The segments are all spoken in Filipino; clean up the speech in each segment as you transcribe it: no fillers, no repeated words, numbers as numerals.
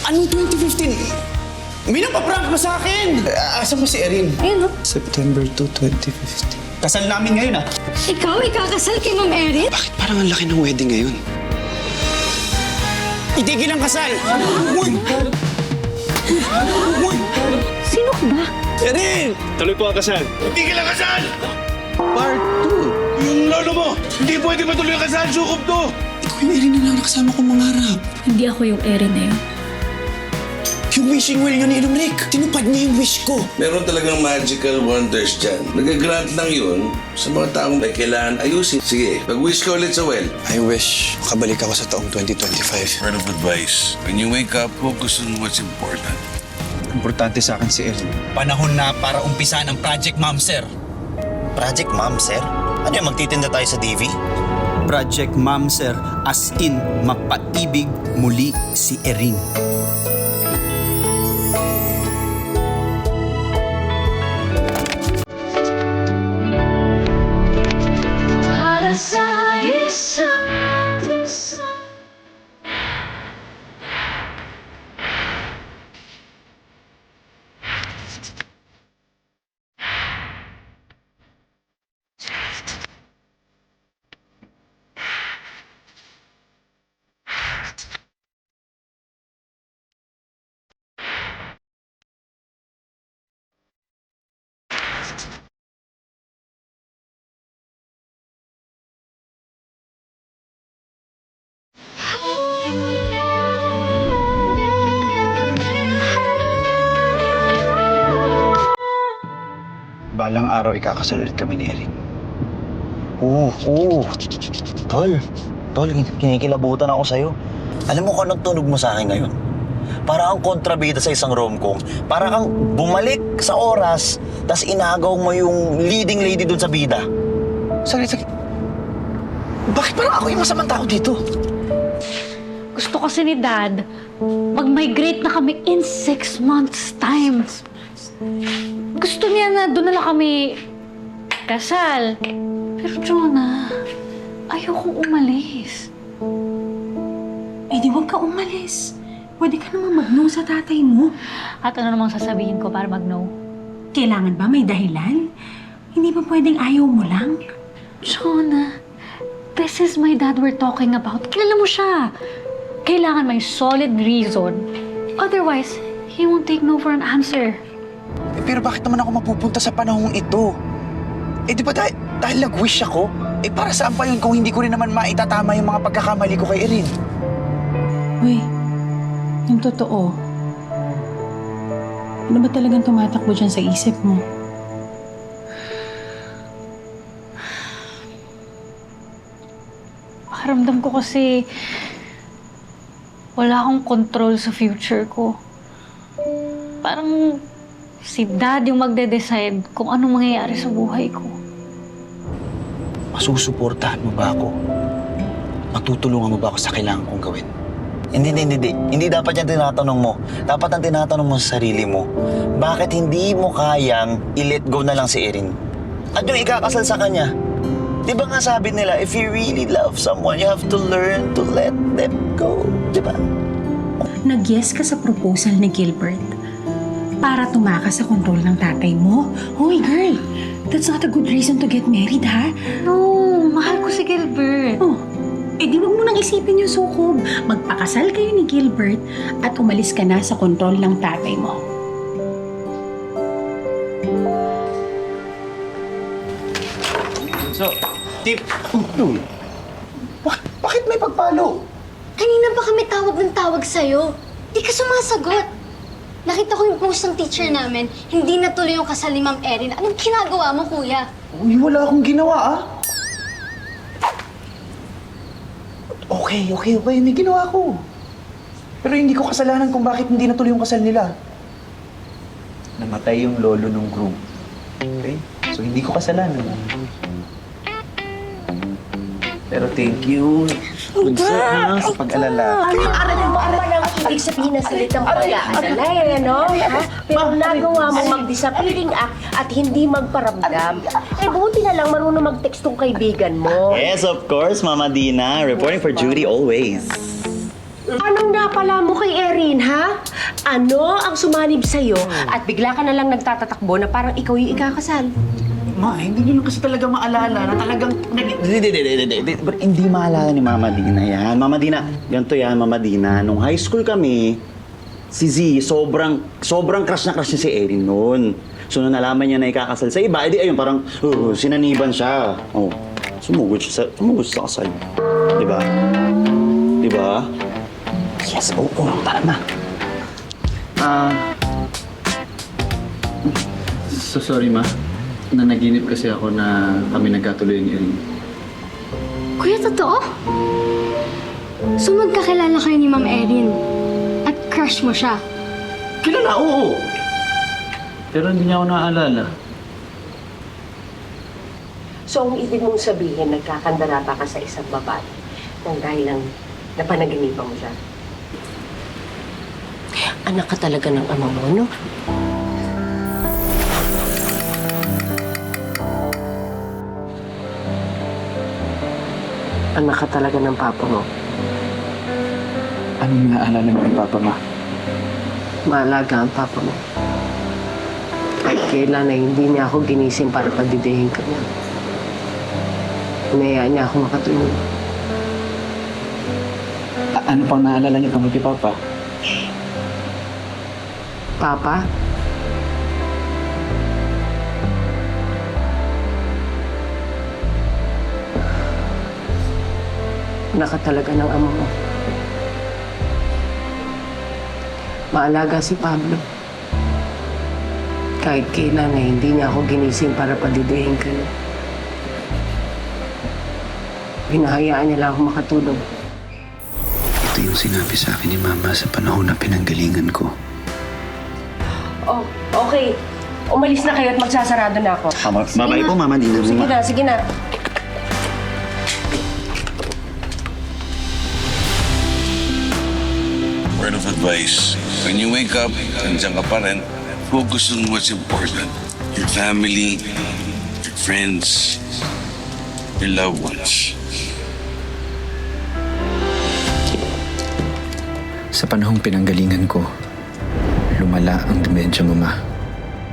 Anong 2015? May napaprank mo sa akin! Asan mo si Erin? Ayun, no? September 2, 2015. Kasal namin ngayon, ah. Ikaw, ikakasal kay Ma'am Erin? Bakit parang ang laki ng wedding ngayon? Itigil ang kasal! Uy! Uy! Sino ka ba? Erin! Tuloy po ang kasal. Tigil ang kasal! Part 2. Yung lolo mo, hindi pwede matuloy ang kasal, sukob to! Ikaw yung Erin na lang nakasama kong mangarap. Hindi ako yung Erin na yun. Yung wishing well yun ni Ilong Rick. Tinupad niya yung wish ko. Meron talagang magical wonders dyan. Nag-grant lang yun sa mga taong may kailangan ayusin. Sige, mag-wish ka ulit sa well. I wish makabalik ako sa taong 2025. Word of advice. When you wake up, focus on what's important. Importante sa akin si Erin. Panahon na para umpisahan ang Project Mom, sir. Project Mom, sir? Ano yung magtitinda tayo sa DV? Project Mom, sir. As in, mapaibig muli si Erin. Para sa isa't isa. Balang araw ikakasal ulit kami ni Erin. Oo. Tol, kinikilabutan ako sa'yo. Alam mo kung anong tunog mo sa akin ngayon? Para kang kontrabida sa isang rom-com. Para kang bumalik sa oras, tas inagaw mo yung leading lady dun sa bida. Saglit. Bakit parang ako yung masamang tao dito? Gusto kasi ni Dad, mag-migrate na kami in 6 months' time. Gusto niya na doon na lang kami kasal. Pero Jonah, ayokong umalis. Eh di huwag ka umalis. Pwede ka naman mag-no sa tatay mo. At ano namang sasabihin ko para mag-no? Kailangan ba may dahilan? Hindi ba pwedeng ayaw mo lang? Jonah, this is my dad we're talking about. Kilala mo siya. Kailangan may solid reason. Otherwise, he won't take no for an answer. Pero bakit naman ako mapupunta sa panahong ito? Eh di ba dahil nag-wish ako? Eh para saan pa yun kung hindi ko rin naman maitatama yung mga pagkakamali ko kay Erin? Uy, yung totoo. Ano ba talagang tumatakbo dyan sa isip mo? Pakiramdam ko kasi wala akong control sa future ko. Parang si Dad yung magde-decide kung anong mangyayari sa buhay ko. Masusuportahan mo ba ako? Matutulungan mo ba ako sa kailangan kong gawin? Hindi. Hindi dapat yan tinatanong mo. Dapat ang tinatanong mo sa sarili mo. Bakit hindi mo kayang i-let go na lang si Erin? At yung ikakasal sa kanya? Di ba nga sabi nila, if you really love someone, you have to learn to let them go. Di ba? Nag-yes ka sa proposal ni Gilbert para tumakas sa kontrol ng tatay mo. Hoy, girl! That's not a good reason to get married, ha? No, mahal ko si Gilbert. Oh, eh di wag mo nang isipin yung sukob. Magpakasal kayo ni Gilbert at umalis ka na sa kontrol ng tatay mo. So, tip. Bakit may pagpalo? Kanina pa kami tawag ng tawag sa'yo. Di ka sumasagot. Nakita ko yung post ng teacher namin, hindi natuloy yung kasal ni Ma'am Erin. Anong ginagawa mo, kuya? Uy, wala akong ginawa, ah. Okay. May ginawa ko. Pero hindi ko kasalanan kung bakit hindi natuloy yung kasal nila. Namatay yung lolo nung groom. Okay? So, hindi ko kasalanan. Pero thank you. Sa pag-alala. Alam mo ang ibig sabihin ng salitang pag-aalala, no? Ha? Pero nagawa mo mag-disappearing act at hindi magparamdam. Eh, buti na lang marunong mag-text tong kaibigan mo. Yes, of course, Mama Dina. Reporting for duty always. Anong napala mo kay Erin, ha? Ano ang sumanib sa'yo at bigla ka na lang nagtatatakbo na parang ikaw yung ikakasal? Ma, hindi nyo lang kasi talaga maalala na talagang... Hindi maalala ni Mama Dina yan. Mama Dina, ganito yan, Mama Dina. Nung high school kami, si Z, sobrang crush na crush niya si Erin noon. So, nung nalaman niya na ikakasal sa iba, edi ayun, parang sinaniban siya. Oh, sumugod siya sa kasal. Diba? Diba? Yes, oo, tara na. So sorry ma, na naginip kasi ako na kami nagkatuloy ni Erin. Kuya, totoo? So magkakilala kayo ni Ma'am Erin at crush mo siya? Kilala, oo. Pero hindi niya ako naaalala. So, ang ibig mong sabihin, nagkakandarata ka sa isang babae nang dahil lang napanaginipan mo siya. Anak ka talaga ng ama mo, no? Anak ka talaga ng papa mo. Anong naaalala mo ng papa ma? Maalaga ang papa mo. Kahit kailan na hindi niya ako ginising para pagdidihin ka niya. Hinayaan niya ako makatulog. Ano pang naalala niyo tungkol kay papa? Papa? Anak ka talaga ng ama mo. Maalaga si Pablo. Kahit kailan na hindi niya ako ginising para padidihin ka niya. Hinahayaan niya lang ako makatulog. Ito yung sinabi sa akin ni Mama sa panahon na pinanggalingan ko. Oh, okay. Umalis na kayo at magsasarado na ako. Babay po, Mama Dina. Sige na, sige na. Word of advice, when you wake up, nandiyan ka pa rin, focus on what's important. Your family, your friends, your loved ones. Sa panahong pinanggalingan ko, lumala ang demensya mo ma.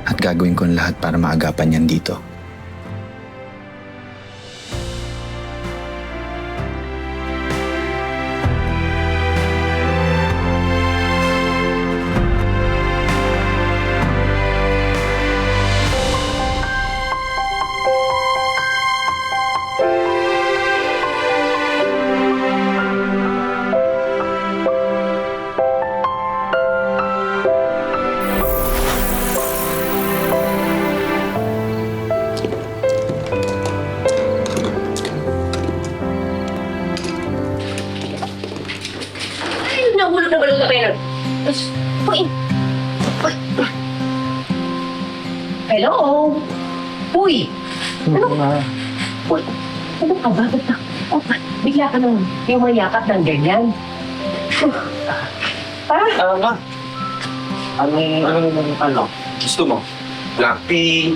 At gagawin ko ang lahat para maagapan yan dito. Nahulog na balong ka pa yun. Uy! Uy! Hello? Uy! Ano? Uy! Ano ka ba? Ba't na? Oh, bigla ka nang yung mayakap ng ganyan. Pa? Ma, ano? Gusto mo? Black tea,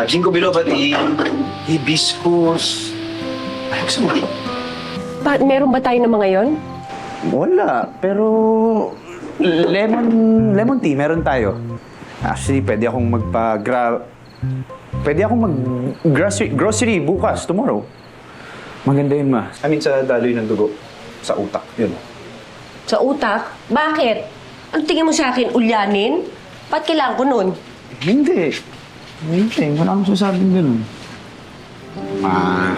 ginkgo biloba tea, hibiscus. Ay, gusto mo? Meron ba tayo ng mga yon? Wala, pero lemon tea meron tayo. Actually, pwede akong grocery bukas, tomorrow. Maganda yun, ma. I mean, sa daloy ng dugo. Sa utak, yun. Sa utak? Bakit? Ang tingin mo sa akin, ulyanin? Ba't kailangan ko nun? Hindi. Wala akong sasabing ganun. Ma.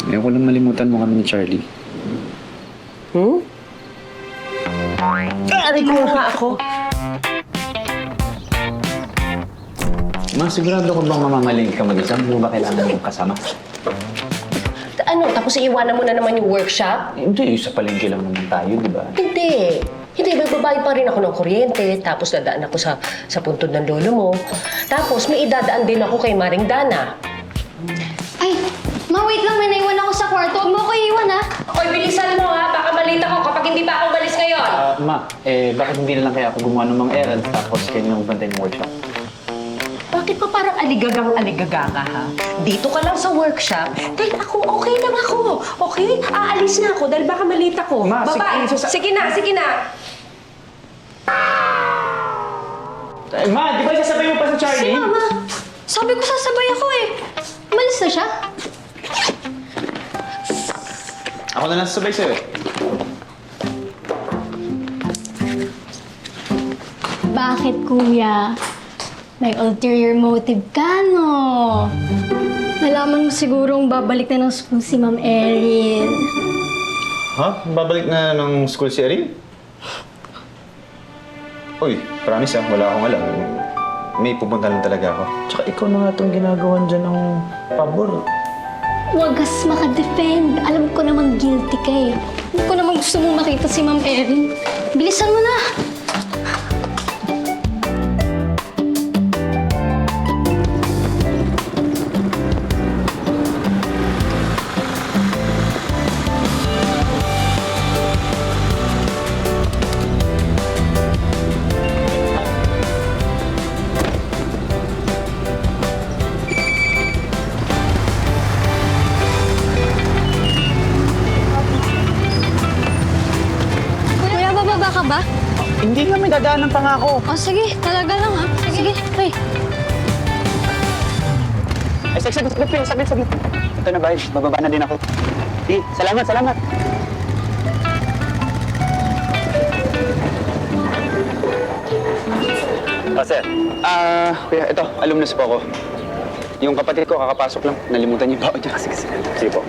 Ayaw ko lang malimutan mo kami ni Charlie. Aray ko nga ako. Ma, sigurado ko bang mamamalingki ka mag-isa? Mo ba kailangan mong kasama? Ano, tapos iiwanan mo na naman yung workshop? Hindi, sa palengke lang naman tayo, di ba? Hindi. Hindi, may babayad pa rin ako ng kuryente. Tapos dadaan ako sa puntod ng lolo mo. Tapos may idadaan din ako kay Maring Dana. Ay, ma, wait lang. May naiwan ako sa kwarto. Huwag mo ako iiwan, ha? Oy, bilisan mo ha. Baka malita ko kapag hindi pa ako umalis ngayon. Ma, bakit hindi na lang kaya ako gumawa ng mga errand tapos kayo nang bantay ng workshop? Bakit pa parang aligagang-aligaga ka, ha? Dito ka lang sa workshop. Dahil ako, okay lang ako. Okay? Aalis na ako dahil baka malita ko. Ma, Bye-bye. sige, Sige na, sige na. Ma, di ba sasabay mo pa sa Si Charlie? Mama! Sabi ko sasabay ako eh. Umalis na siya? Ako na lang sasabay sa'yo. Bakit, kuya? May ulterior motive ka, no? Nalaman mo sigurong babalik na ng school si Ma'am Erin. Ha? Babalik na ng school si Erin? Uy, promise wala akong alam. May pupunta lang talaga ako. Tsaka ikaw na nga itong ginagawan dyan ng pabor. Wagas makadefend. Alam ko namang guilty ka eh. Hindi ko naman gusto mong makita si Ma'am Erin. Bilisan mo na! Kuya, bababa ka ba? Hindi nga may dadaanan pa nga ako. Oh, sige. Talaga lang ha. Sige. Hey. Ay, saglit. Ito na ba? Bababa na din ako. Di, salamat. Sir. Kuya, ito, alumnus po ako. Yung kapatid ko, kakapasok lang. Nalimutan niyo ba ako dyan? Sige po.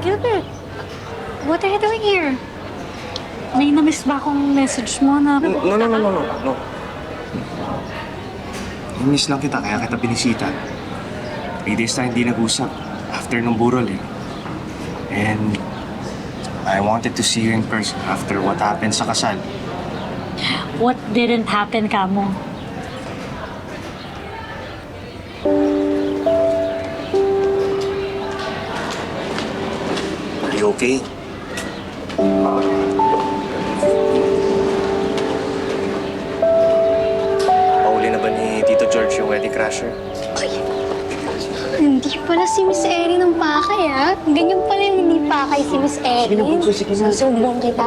Gilbert, what are you doing here? May na-miss ba akong message mo na... No. Miss lang kita, kaya kita binisita. 3 days na hindi nag-usap after nung burol eh. And I wanted to see you in person after what happened sa kasal. What didn't happen, Kamo? Are you okay? Pauli na ba ni Tito George yung wedding crasher? Hindi pala si Miss Erin ang pakay, ha? Ganyan pala yung hindi pakay si Miss Erin. Sige na. Susumbong kita.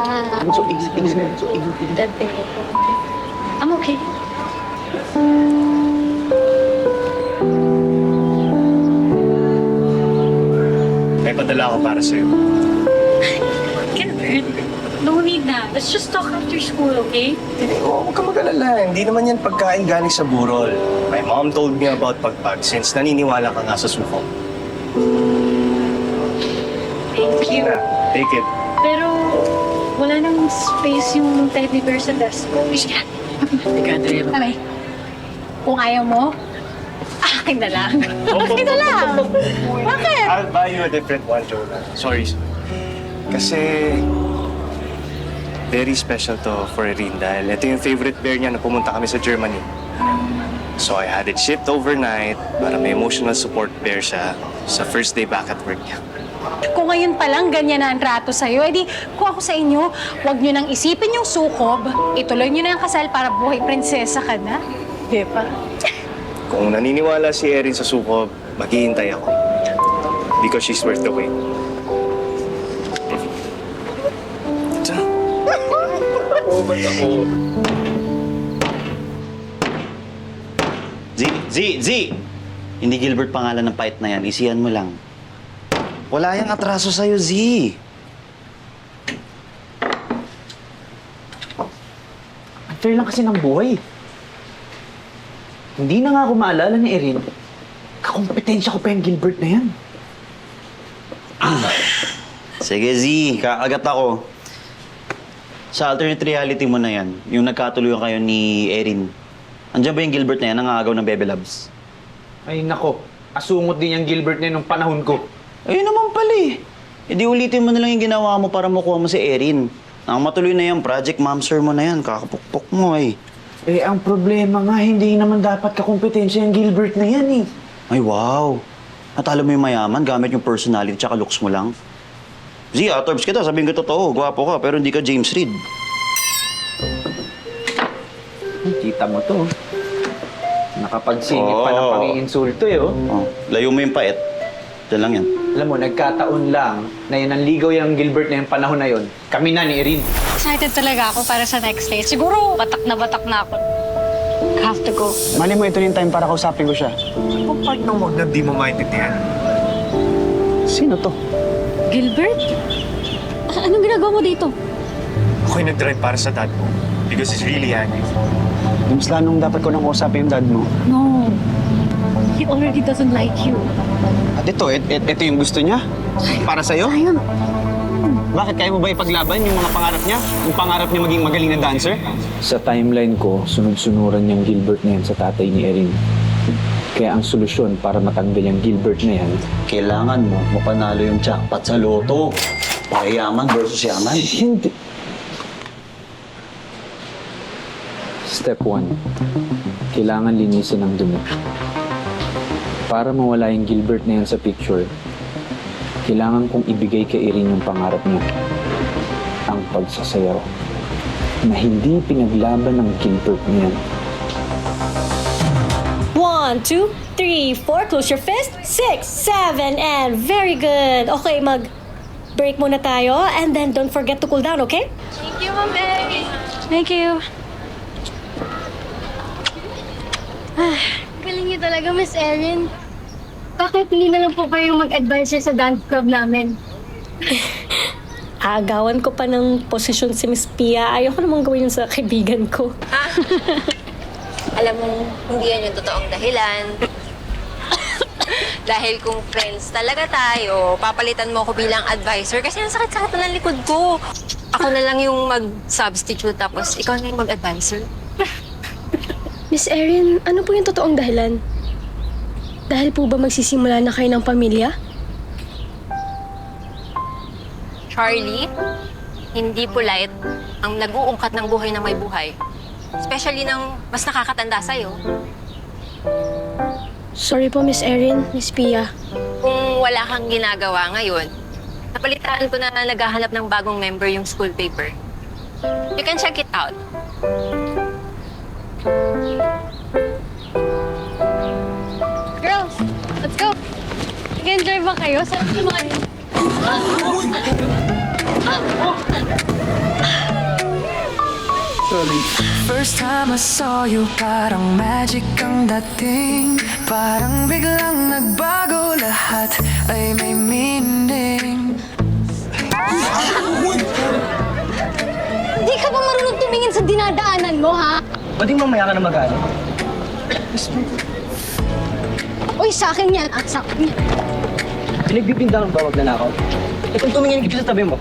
I'm okay. May padala ako para sa'yo. Gilbert, no need na. Let's just talk after school, okay? Huwag ka mag-alala. Hindi naman yan pagkain galing sa burol. My mom told me about pagpag since naniniwala ka nga sa suko. Thank you. Take it. Pero wala nang space yung teddy bear sa desk ko. Abay, kung ayaw mo, akin na lang. Akin na lang. Bakit? I'll buy you a different one, Jonah. Sorry. Kasi very special to for Erin dahil ito yung favorite bear niya na pumunta kami sa Germany. So I had it shipped overnight para may emotional support bear siya sa first day back at work niya. Kung ngayon pa lang ganyan na ang trato sa'yo, edi kung ako sa inyo, huwag nyo nang isipin yung sukob, ituloy nyo na yung kasal para buhay prinsesa ka na. Di ba? Kung naniniwala si Erin sa sukob, maghihintay ako. Because she's worth the wait. Z! Hindi Gilbert pangalan ng fight na yan. Isihan mo lang. Wala yung atraso sa'yo, Z. Unfair lang kasi ng buhay. Hindi na nga ako maalala ni Erin. Kakompetensya ko pa yung Gilbert na yan. Sige, Z. Kakagat ako. Sa alternate reality mo na yan, yung nagkatuluyan kayo ni Erin. Andiyan ba yung Gilbert na yan, nangangagaw ng Bebe Loves? Ay nako, asungot din yung Gilbert na yun nung panahon ko. Ayun naman pala eh. E di ulitin mo na lang yung ginawa mo para makuha mo si Erin. Ang matuloy na yan, Project Momser mo na yan. Kakapukpok mo eh. Eh, ang problema nga, hindi naman dapat kakompetensya yung Gilbert na yan eh. Ay, wow. Natalo mo yung mayaman gamit yung personality tsaka looks mo lang. Z, atorbs kita. Sabihin ko totoo. Gwapo ka, pero hindi ka James Reid. Kita mo to. Nakapagsingit pa ng Oo. pang-iinsulto eh, oh. Oh, layo mo yung pait. Diyan lang yan. Alam mo, nagkataon lang na yan ang ligaw yung Gilbert na yung panahon na yon. Kami na ni Erin. Excited talaga ako para sa next date. Siguro, batak na ako. Have to go. Mali mo, ito yung time para kausapin ko siya. Kung part ng wag na di mo maintindihan. Sino to? Gilbert? Anong ginagawa mo dito? Ako'y nag-drive para sa dad mo because he's really angry. Mas lanong dapat ko nang kausapin yung dad mo. No. He already doesn't like you. At ito yung gusto niya? Para sa'yo? Ayun. Bakit kaya mo ba ipaglaban yung mga pangarap niya? Yung pangarap niya maging magaling na dancer? Sa timeline ko, sunod-sunuran yung Gilbert na yan sa tatay ni Erin. Kaya ang solusyon para matanggal yung Gilbert na yan, Kailangan mo mapanalo yung jackpot sa loto. Payaman versus yaman. hindi. Step 1. Kailangan linisin ang dumi. Para mawala yung Gilbert na yan sa picture, kailangan kong ibigay kay Erin yung pangarap niya. Ang pagsasayaw na hindi pinaglaban ng Gilbert na yan. 1, 2, 3, 4. Close your fist. 6, 7, and very good. Okay, break muna tayo. And then don't forget to cool down, okay? Thank you, Ma'am Erin. Thank you. Galing niyo talaga, Miss Erin. Bakit hindi na lang po kayo mag-advisor sa dance club namin? Aagawan ko pa ng posisyon si Miss Pia. Ayoko namang gawin yun sa kaibigan ko. Alam mo, hindi yan yung totoong dahilan. Dahil kung friends talaga tayo, papalitan mo ako bilang advisor kasi ang sakit-sakit na ng likod ko. Ako na lang yung mag-substitute tapos ikaw na yung mag-advisor. Miss Erin, ano po yung totoong dahilan? Dahil po ba magsisimula na kayo ng pamilya? Charlie, hindi polite ang nag-uungkat ng buhay na may buhay. Especially ng mas nakakatanda sa'yo. Sorry po, Miss Erin, Miss Pia. Kung wala kang ginagawa ngayon, napalitaan ko na naghahanap ng bagong member yung school paper. You can check it out. Girls, let's go. Nag-enjoy ba kayo? Saan naman? First time I saw you, parang magic ang dating. Parang biglang nagbago lahat ay may meaning. Hindi ka ba marunong tumingin sa dinadaanan mo, ha? Pwede mamaya ka na mag-ano? Uy, sa akin yan, at sa akin yan. Pinagbibindang ba wag na ako? Eh kung tumingin ka sa tabi mo.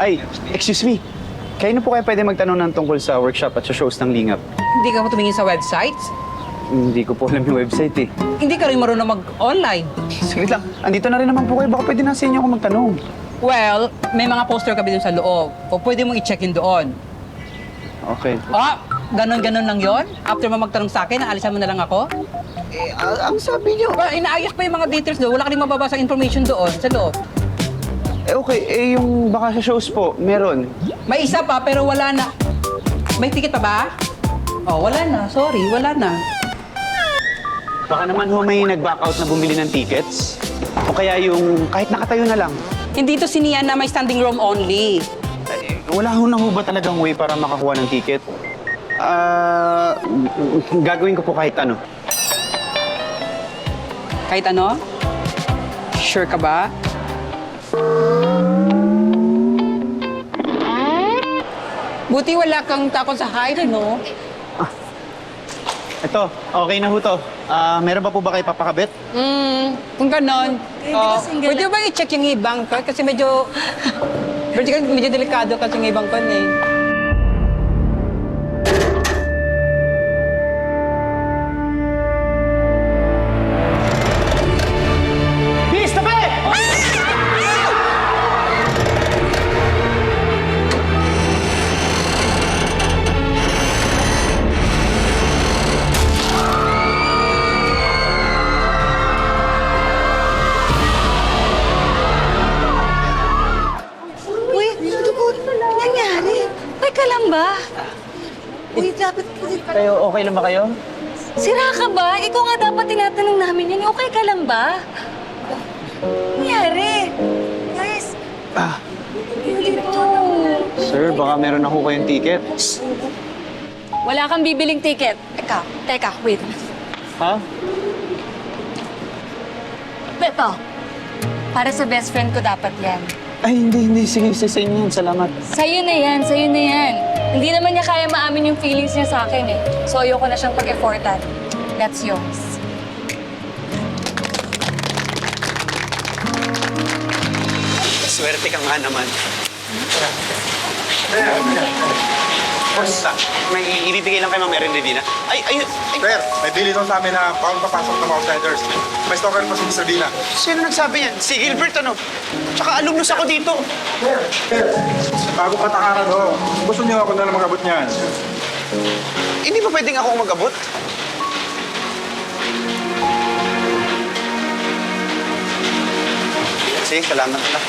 Ay, excuse me. Kayo na po kayo pwede magtanong ng tungkol sa workshop at sa shows ng Lingap. Hindi ka mo tumingin sa website? Hindi ko po alam yung website eh. Hindi ka rin marunong mag-online? Saglit lang, andito na rin naman po kayo. Baka pwede na sa inyo ako magtanong. Well, may mga poster kami dun sa loob. O pwede mong i-check in doon. Okay. Ah, ganon-ganon lang yon. After mo magtanong sa akin, naalisan mo na lang ako? Ang sabi niyo. Inaayos pa yung mga details doon. Wala ka rin mababasang information doon sa loob. Okay, yung baka sa shows po, meron. May isa pa, pero wala na. May ticket pa ba? Oh, wala na. Sorry, wala na. Baka naman ho may nag-back out na bumili ng tickets. O kaya yung kahit nakatayo na lang. Hindi to siniyan na may standing room only. Wala ho na ho ba talagang way para makakuha ng ticket? Gagawin ko po kahit ano. Kahit ano? Sure ka ba? Buti wala kang takot sa height, no? Ito, okay na ho to. Meron ba po ba kayo papakabit? Kung ganon, pwede ba i-check yung ibang ko? Kasi medyo delikado kasi yung ibang ko eh. Bis, tabi! Uy, nangyari? May ka lang ba? Uy, dapat... Kayo, okay lang ba kayo? Sira ka ba? Ikaw nga dapat tinatanong namin yan. Okay ka lang ba? Nangyari? Guys, dito. Sir, baka meron ako kayong ticket. Wala kang bibiling ticket. Teka, wait. Ha? Ito. Para sa best friend ko dapat yan. Ay, hindi. Sige, sa inyo yan. Salamat. Sa'yo na yan. Hindi naman niya kaya maamin yung feelings niya sa akin eh. So ayoko na siyang pag-effortan. That's yours. Swerte ka nga naman. May ibibigay lang kay Ma'am Erin Redina. Sir, may bili doon sa amin na bawal papasok ng outsiders. May stalker pa si Mr. Dina. Sino nagsabi yan? Si Gilbert, ano? Tsaka alumnus ako dito. Sir, bago patakaran ho. Gusto niyo ako na lang mag-abot niyan. Hindi ba pwedeng ako mag-abot? Sige, salamat na.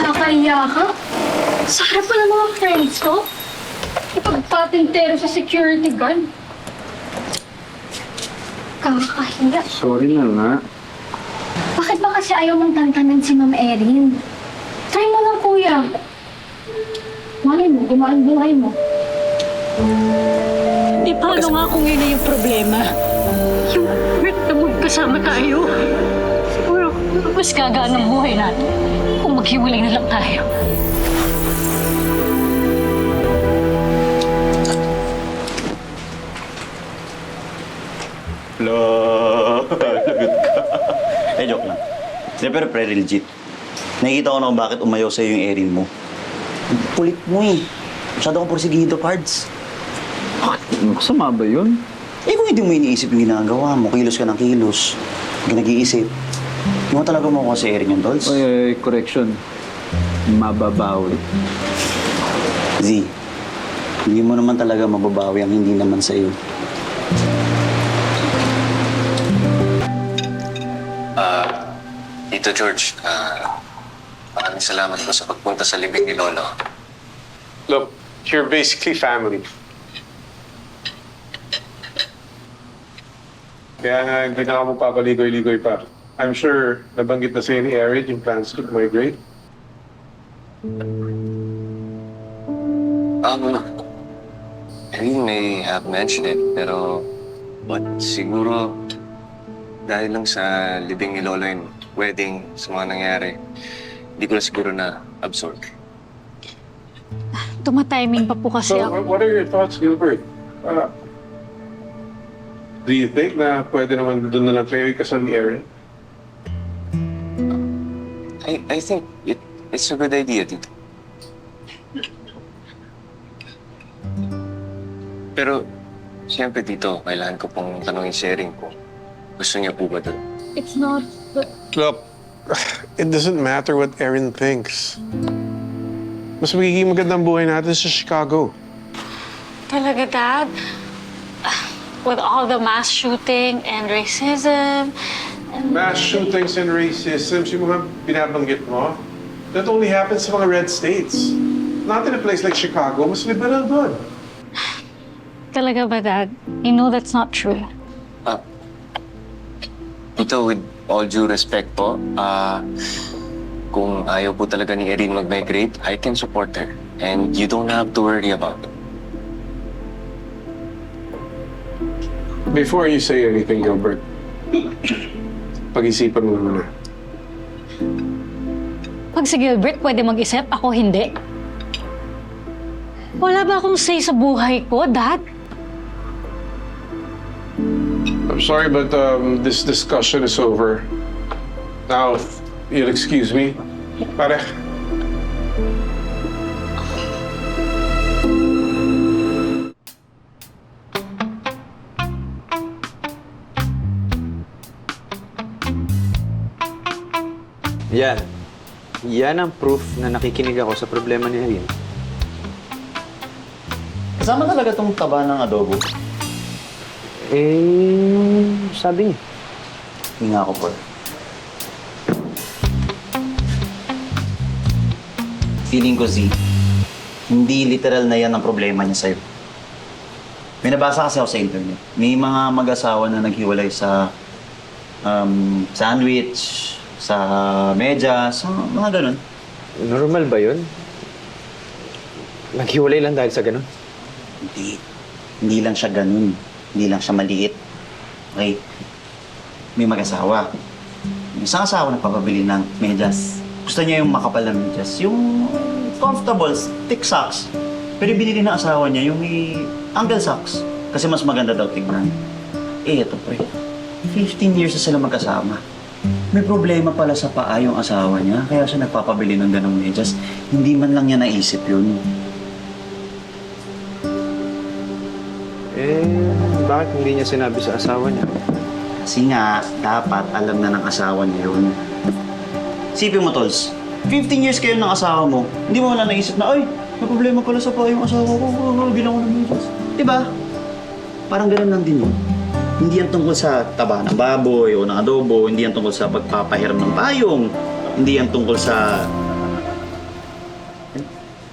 Nakakahiya ka? Sa harap pa ng mga friends ko? Ipagpatintero sa security guard. Kakakahiya. Sorry na nga. Bakit ba kasi ayaw mong tantanan si Ma'am Erin? Try mo lang, kuya. Malay mo, gumaan buhay mo. Di paano nga kung yun na yung problema? Yung hurt na magkasama tayo. Siguro, mas gagaan ang buhay natin kung maghiwalay na lang tayo. Lagot ka. Joke lang. Pero legit. Nakikita ko na kung bakit umayaw sa'yo yung Erin mo. Ang kulit mo eh. Masyado kang porsigido, Pards. Masama ba yun? Eh kung hindi mo iniisip yung ginagawa mo, kilos ka ng kilos, hindi ka nag-iisip, hindi mo talaga makuha si Erin yung dolls. Oy, correction. Mababawi. Z, hindi mo naman talaga mababawi ang hindi naman sa'yo. Tito George, maraming salamat po sa pagpunta sa libing ni Lolo. Look, you're basically family. Kaya nga, hindi na ako magpapaligoy-ligoy pa. I'm sure nabanggit na sa'yo ni Erin yung plans to migrate. Erin may have mentioned it, pero siguro dahil lang sa libing ni Lolo yung wedding, sa mga nangyari, hindi ko na siguro na-absorb. Tumatiming pa po kasi So, ako. what are your thoughts, Gilbert? Do you think na pwede naman doon na lang kayo ikasal ni Erin? I think it's a good idea, Tito. Pero, siyempre, Tito, kailangan ko pong tanongin si Erin ko. Gusto niya po ba doon? It's not... Look, it doesn't matter what Erin thinks. Mas magiging magandang buhay natin sa Chicago. Talaga, Dad? With all the mass shooting and racism... Mass shootings and racism, yung mga binabanggit mo, That only happens sa mga red states. Not in a place like Chicago, mas liberal doon. Talaga ba, Dad? You know that's not true. Ito, with all due respect po, kung ayaw po talaga ni Erin mag-migrate, I can support her. And you don't have to worry about it. Before you say anything, Gilbert, pag-isipan mo muna. Pag si Gilbert pwede mag-isip, ako hindi. Wala ba akong say sa buhay ko, Dad? I'm sorry, but this discussion is over. Now, if you'll excuse me. Pare. Yan. Yan ang proof na nakikinig ako sa problema ni Erin. Kasama talaga tong taba ng adobo. Sabi niya. Hindi nga ako, Paul. Feeling ko, Z, hindi literal na yan ang problema niya sa'yo. May nabasa kasi ako sa internet. May mga mag-asawa na naghiwalay sa sandwich, sa medyas, mga ganun. Normal ba yun? Naghiwalay lang dahil sa ganun? Hindi. Hindi lang siya ganun. Hindi lang siya maliit. Okay? May mag-asawa. Yung isang asawa nagpapabili ng medyas. Gusto niya yung makapal na medyas. Yung comfortable, thick socks. Pero binili ng asawa niya yung may angle socks. Kasi mas maganda daw tingnan. Eto pre. 15 years na sila magkasama. May problema pala sa paa yung asawa niya. Kaya siya nagpapabili ng ganong medyas. Hindi man lang niya naisip yun. Bakit hindi niya sinabi sa asawa niya? Kasi nga, dapat alam na ng asawa niya yun. Sipin mo, Tols. 15 years kayo ng asawa mo. Hindi mo wala naisip na, ay, may problema pala sa paa yung asawa ko. Bilang ko ng medyas. Diba? Parang ganun lang din yun. Hindi yan tungkol sa taba ng baboy o ng adobo. Hindi yan tungkol sa pagpapahiram ng payong. Hindi yan tungkol sa...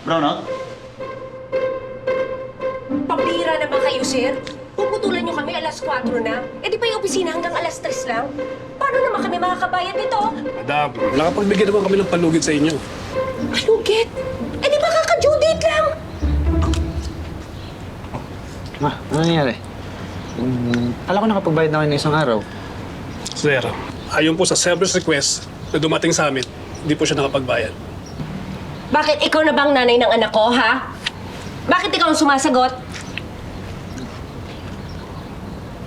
Brownout? Pambira naman kayo, sir. Puputulan niyo kami alas 4 na. Eh di pa yung opisina hanggang alas 3 lang. Paano naman kami makakabayad nito? Madam, nakapagbigay naman kami ng palugit sa inyo. Palugit? Eh di ba kaka-due date lang? Ma, ano nangyari? Alam ko nakapagbayad na kayo ng isang araw. Sir, ayon po sa service request na dumating sa amin, hindi po siya nakapagbayad. Bakit ikaw na bang nanay ng anak ko, ha? Bakit ikaw ang sumasagot?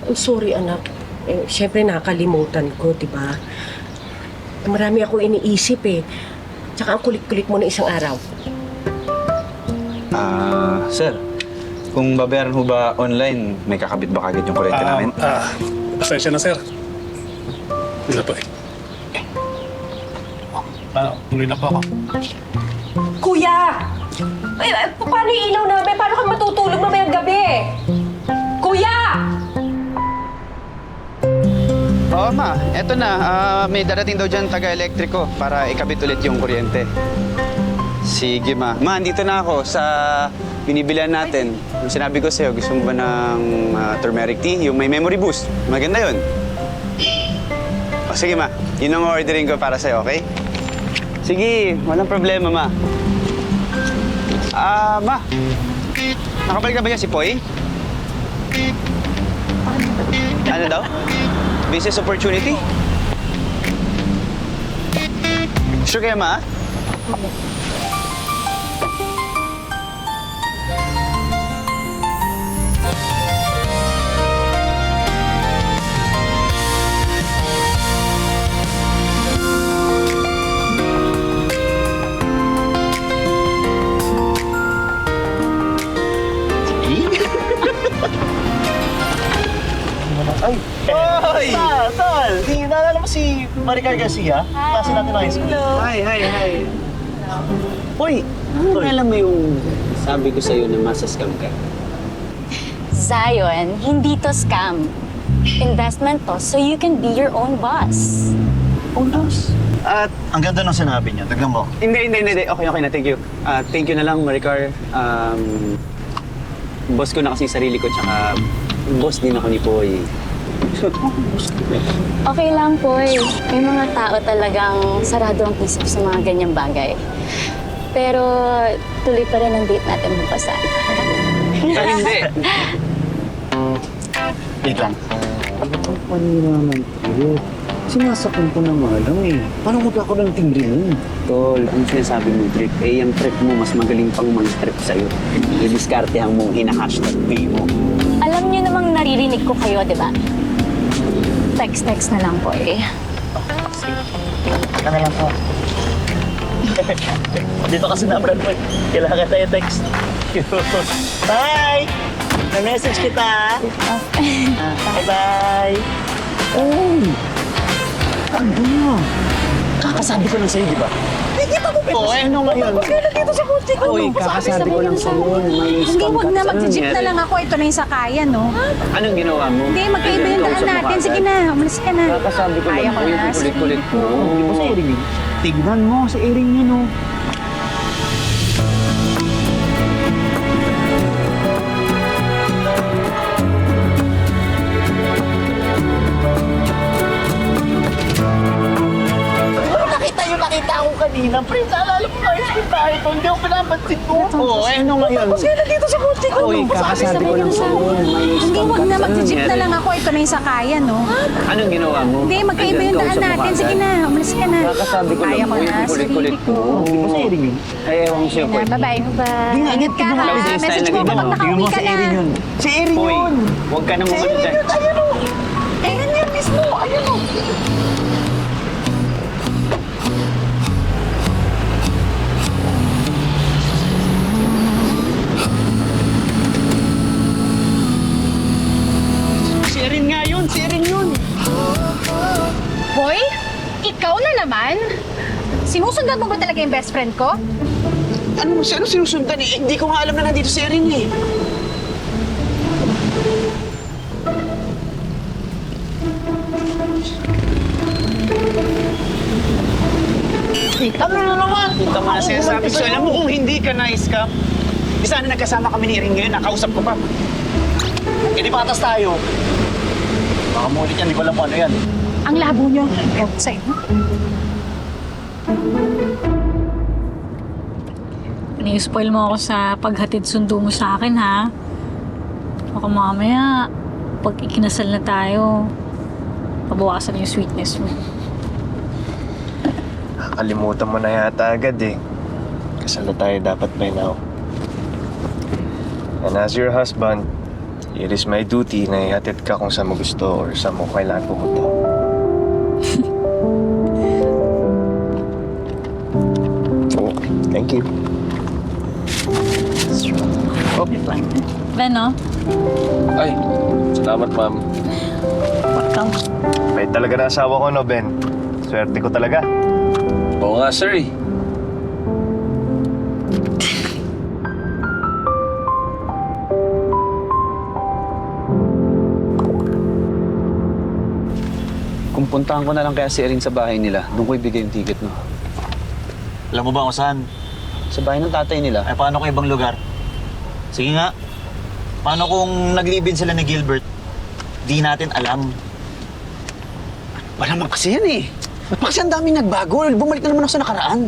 I'm sorry, anak. Eh, syempre nakakalimutan ko, diba? Marami ako iniisip eh. Tsaka ang kulit-kulit mo na isang araw. Sir, kung babayaran ho ba online, may kakabit ba kagad yung kuryente namin? Pasensya na, sir. Hindi na po eh. Tuloy na po ako. Kuya! Paano yung ilaw namin? Paano kami matutulog mamayang gabi? Kuya! Oo, ma. Eto na. May darating daw dyan taga-elektriko para ikabit ulit yung kuryente. Sige, ma. Ma, andito na ako sa binibilihan natin. Yung sinabi ko sa'yo, gusto mo ba ng turmeric tea? Yung may memory boost. Maganda yun. O, sige, ma. Yun ang ordering ko para sa'yo, okay? Sige, walang problema, ma. Ma. Nakabalik na ba niya si Poy? Ano daw? Business opportunity? Sure kayo, ma? Ay! Hoy! Tol! Naalala mo si Maricar Garcia? Klase natin ng high school. Hi. Hoy, alam mo yung sabi ko sa'yo na masascam ka? Zion, hindi to scam. Investment to so you can be your own boss. Ulas. At Ang ganda ng sinabi niya. Tignan mo. hindi. Okay na. Thank you. Thank you na lang, Maricar. Boss ko na kasi yung sarili ko, tsaka boss din ako ni Poy. Okay lang, Poy. May mga tao talagang sarado ang isip sa mga ganyang bagay. Pero tuloy pa rin ang date natin bukas. Hindi. Wait lang. Ano pang panira naman tayo? Sinasaktan ko na nga lang eh. Paano magkakaroon ng tingin nun? Tol, ang sinasabi mo, trip, yung trip mo, mas magaling pang mag-trip sa'yo. Didiskartehan mo, hina-hashtag pay mo. Alam niyo namang naririnig ko kayo, di ba? Text na lang, Poy. Ano lang po? Dito kasi na, Brad Boy. Kailangan tayo text. Bye! Na-message kita. Bye-bye. Oh! Ano na? Kakasabi ko lang sa'yo, di ba? Nakikita mo ba? Oo, ano ngayon? Kailan dito sa kotse ko? Uy, kakasabi ko lang sa'yo, may Hindi, scam wag ka. na. Anong Mag-jeep na nangyari? lang ako. Ito na yung sakayan, no? Anong ginawa mo? Hindi, magkaiba yung daan natin. Sige na, umalis ka na. Kakasabi ko lang, Ayaw ko uy, na. kulit-kulit mo. Hindi mo sa Erin yun. Tignan mo, sa Erin yun, oh. Nakita ko kanina, pre. Naalala mo nga yung tayo ko. Hindi ako pinapansin mo. Oo, ano ngayon? Kailan dito sa kotse ko? Uy, kakasabi ko lang sa'yo, may Hindi, scam wag ka. na. Anong Mag-jeep na nangyari? lang ako. Ito na yung sakayan, no? Anong ginawa mo? Hindi, magkaiba yung daan natin. Sige na, umalis ka na. Kakasabi ko lang, Ayaw ko uy, na. kulit-kulit mo. Hindi mo sa Erin yun. Ay, ewan ko sa'yo, Poy. Bye-bye. Hindi nga, Ingat ka, ha? Closing style Message na mo ganyan, kapag no? Tignan nakauwi mo ka sa na. Erin yun. Sa Erin Poy, yun! huwag ka na Sa Erin mamalita. yun! Ayun, oh! Ayun yun mismo! Ayun, oh! Si Erin nga yun! Si Erin yun! Boy, ikaw na naman? Sinusundan mo ba talaga yung best friend ko? Ano sinusundan eh? Hindi ko nga alam na nandito si Erin eh. Ano na naman? Ito mo na sinasabi ko. Alam mo kung hindi ka na-scam, di sana nagkasama kami ni Erin ngayon, nakausap ko pa. Eh, di patas tayo. Baka mulit yan, di ko alam kung ano yan. Ang labo niyo. Ewan ko sa'yo. Ni-spoil mo ako sa paghatid sundo mo sa akin, ha? Baka mamaya, pag ikinasal na tayo, pabawasan na yung sweetness mo. Nakalimutan mo na yata agad eh. Kasal na tayo dapat by now. And as your husband, it is my duty na ihatid ka kung saan mo gusto or saan mo kailangan pumunta. Oh, thank you. Oh. Ben, no? Ay, salamat ma'am. Welcome. May talaga na asawa ko, no, Ben? Swerte ko talaga. Oo nga, sir, eh. Kung puntahan ko na lang kaya si Erin sa bahay nila, doon ko ibigay yung ticket, no? Alam mo ba kung saan? Sa bahay ng tatay nila. Ay, paano kung ibang lugar? Sige nga. Paano kung nag-live-in sila ni Gilbert? Di natin alam. Wala naman kasi yan eh. Ba't pa kasi ang daming nagbago? Bumalik na naman ako sa nakaraan.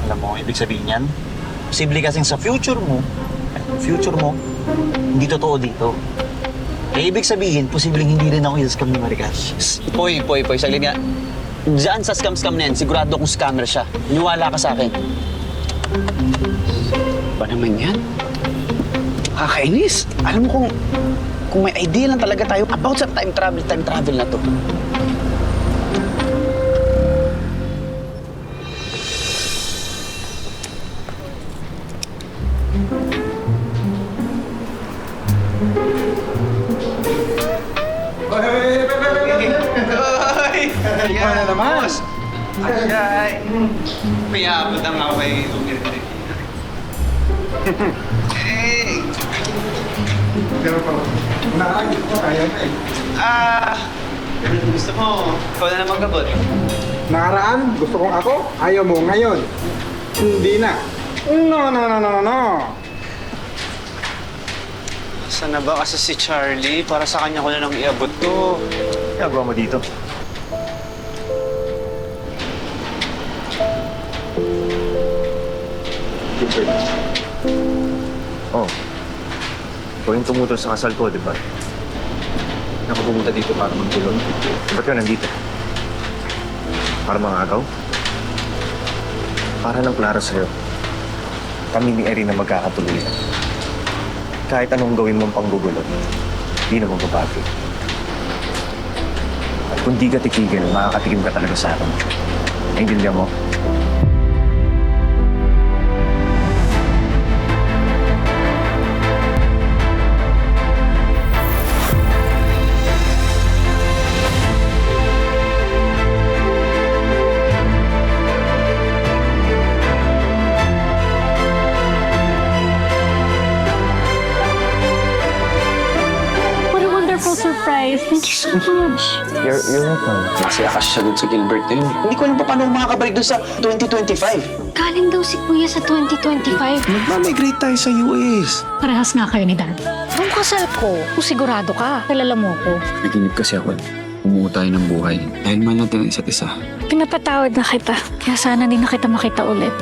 Alam mo, ibig sabihin yan? Posible kasing sa future mo, hindi totoo dito. Eh, ibig sabihin, posibleng hindi rin ako i-scam ni Maricar. Poy, saglit nga. Diyan sa scam na yan, sigurado kung scammer siya. Niwala ka sa akin. Ba naman yan? Kakainis. Alam mo kung may idea lang talaga tayo about sa time travel na to. Ikaw na naman. Ay, may abot ang ako kay Gusto mo, ikaw na naman gabot. Nakaraan, gusto kong ako, ayaw mo ngayon. Hindi na. No. Saan na ba kasi si Charlie? Para sa kanya ko na lang iabot to. Ginagawa mo dito? Gilbert. Oh. Ikaw yung tumutol sa kasal ko, di ba? Ako pumunta dito para magtulong. Ba't ka nandito? Para mangagaw? Para lang klaro sa'yo. Kami ni Erin na magkakatuloy. Kahit anong gawin mong panggugulo, hindi na magbabago. At kung di ka titigil, makakatikim ka talaga sa akin. Naintindihan mo? Surprise. Thank you so much. You're welcome. Kasi akas siya dun sa Gilbert na yun. Hindi ko alam pa paano makakabalik doon sa 2025. Galing daw si Kuya sa 2025. Mag-migrate tayo sa US. Parehas nga kayo ni Dad. Nung kasal ko, kung sigurado ka, kilala mo ko. Naginip kasi ako. Bumuo tayo ng buhay. Dahil mahal natin ang isa't isa. Pinapatawad na kita. Kaya sana hindi na kita makita ulit.